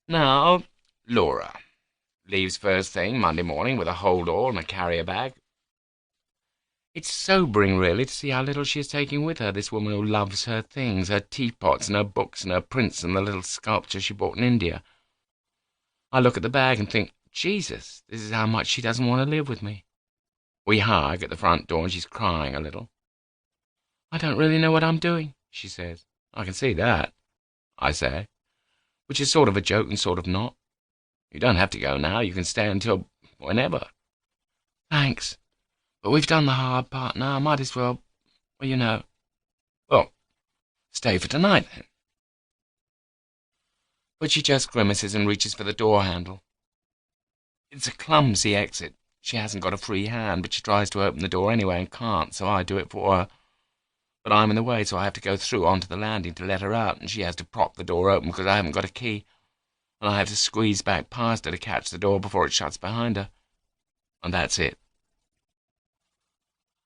Now, Laura leaves first thing Monday morning with a hold-all and a carrier bag. It's sobering, really, to see how little she is taking with her, this woman who loves her things, her teapots and her books and her prints and the little sculpture she bought in India. I look at the bag and think, Jesus, this is how much she doesn't want to live with me. We hug at the front door and she's crying a little. I don't really know what I'm doing, she says. I can see that, I say, which is sort of a joke and sort of not. You don't have to go now, you can stay until whenever. Thanks, but we've done the hard part now, I might as well, Well, stay for tonight then. But she just grimaces and reaches for the door handle. It's a clumsy exit. She hasn't got a free hand, but she tries to open the door anyway and can't, so I do it for her. But I'm in the way, so I have to go through onto the landing to let her out, and she has to prop the door open because I haven't got a key, and I have to squeeze back past her to catch the door before it shuts behind her. And that's it.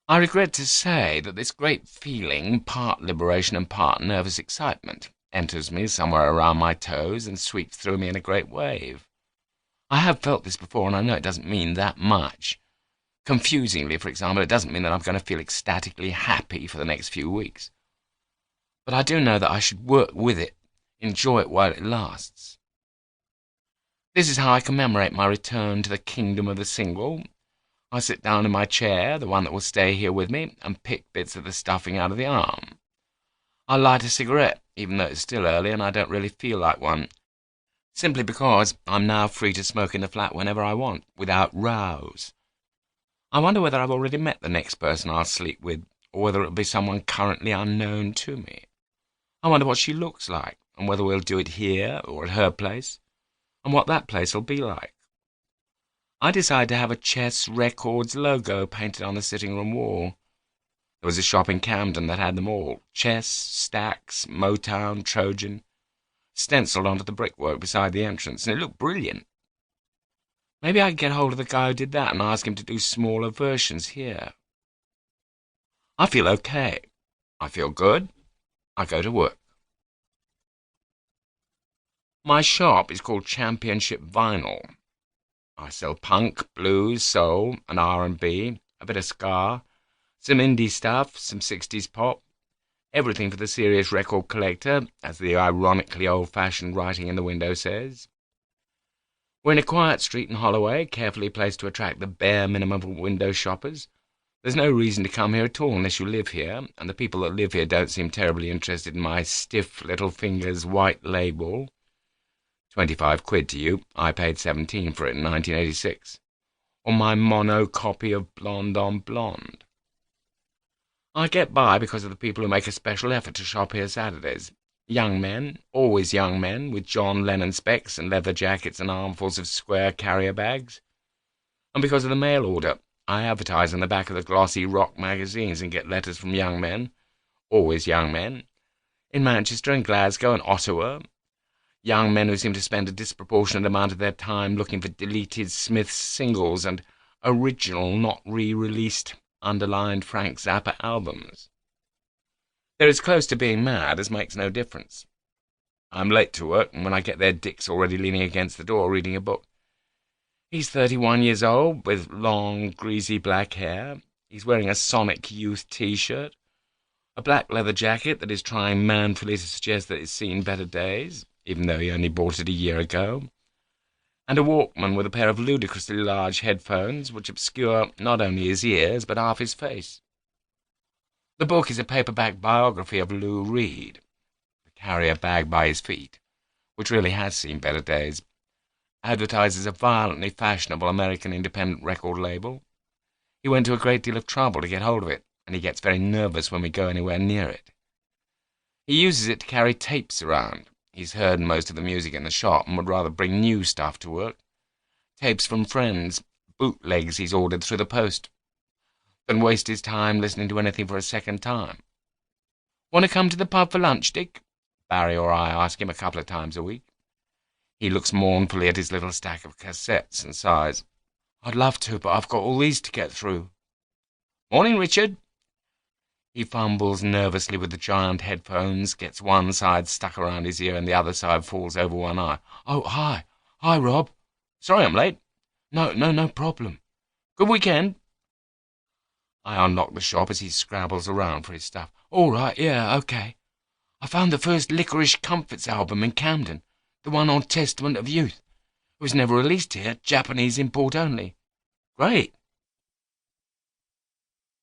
I regret to say that this great feeling, part liberation and part nervous excitement, enters me somewhere around my toes and sweeps through me in a great wave. I have felt this before, and I know it doesn't mean that much. Confusingly, for example, it doesn't mean that I'm going to feel ecstatically happy for the next few weeks. But I do know that I should work with it, enjoy it while it lasts. This is how I commemorate my return to the kingdom of the single. I sit down in my chair, the one that will stay here with me, and pick bits of the stuffing out of the arm. I light a cigarette, even though it's still early and I don't really feel like one, simply because I'm now free to smoke in the flat whenever I want, without rows. I wonder whether I've already met the next person I'll sleep with, or whether it'll be someone currently unknown to me. I wonder what she looks like, and whether we'll do it here or at her place, and what that place will be like. I decided to have a Chess Records logo painted on the sitting-room wall. There was a shop in Camden that had them all, Chess, Stax, Motown, Trojan, stenciled onto the brickwork beside the entrance, and it looked brilliant. Maybe I could get hold of the guy who did that and ask him to do smaller versions here. I feel okay. I feel good. I go to work. My shop is called Championship Vinyl. I sell punk, blues, soul, and R&B, a bit of ska, some indie stuff, some 60s pop, everything for the serious record collector, as the ironically old-fashioned writing in the window says. We're in a quiet street in Holloway, carefully placed to attract the bare minimum of window shoppers. There's no reason to come here at all unless you live here, and the people that live here don't seem terribly interested in my stiff little fingers white label. 25 quid to you. I paid 17 for it in 1986. Or my mono copy of Blonde on Blonde. I get by because of the people who make a special effort to shop here Saturdays. Young men, always young men, with John Lennon specs and leather jackets and armfuls of square carrier bags. And because of the mail order, I advertise on the back of the glossy rock magazines and get letters from young men, always young men, in Manchester and Glasgow and Ottawa, young men who seem to spend a disproportionate amount of their time looking for deleted Smiths singles and original, not re-released, underlined Frank Zappa albums. They're as close to being mad as makes no difference. I'm late to work, and when I get there, Dick's already leaning against the door reading a book. He's 31 years old, with long, greasy black hair. He's wearing a Sonic Youth t-shirt, a black leather jacket that is trying manfully to suggest that it's seen better days, even though he only bought it a year ago, and a Walkman with a pair of ludicrously large headphones which obscure not only his ears but half his face. The book is a paperback biography of Lou Reed, the carrier bag by his feet, which really has seen better days, advertises a violently fashionable American independent record label. He went to a great deal of trouble to get hold of it, and he gets very nervous when we go anywhere near it. He uses it to carry tapes around. He's heard most of the music in the shop and would rather bring new stuff to work. Tapes from friends, bootlegs he's ordered through the post, than waste his time listening to anything for a second time. Want to come to the pub for lunch, Dick? Barry or I ask him a couple of times a week. He looks mournfully at his little stack of cassettes and sighs. I'd love to, but I've got all these to get through. Morning, Richard. He fumbles nervously with the giant headphones, gets one side stuck around his ear and the other side falls over one eye. "Oh, hi. Hi, Rob. Sorry I'm late." No problem. Good weekend?" I unlock the shop as he scrabbles around for his stuff. "All right, yeah, okay. I found the first Licorice Comforts album in Camden, the one on Testament of Youth. It was never released here, Japanese import only." "Great.